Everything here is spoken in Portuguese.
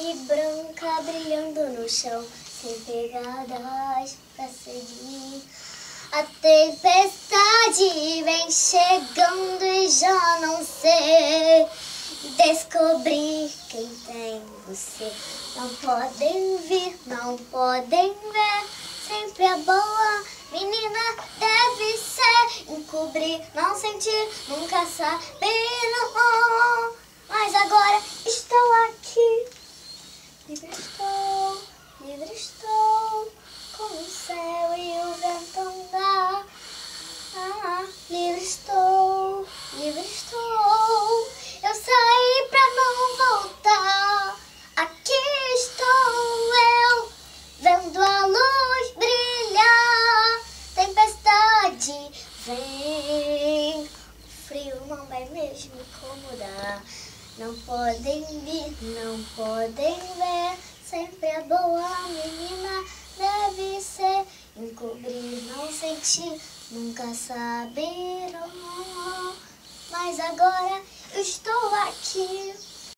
pele branca brilhando no chão, sem pegadas pra seguir. A tempestade vem chegando e já não sei descobrir quem tem você. Não podem vir, não podem ver, sempre a boa menina deve ser. Encobrir, não sentir, nunca saber, não. Mas agora estou aqui, livre estou, com o céu e o vento andar. Livre estou, eu saí pra não voltar. Aqui estou eu, vendo a luz brilhar. Tempestade vem, o frio não vai mesmo incomodar. Não podem vir, não podem ver, sempre a boa menina deve ser. Encobrir, não sentir, nunca saber, oh. Mas agora eu estou aqui.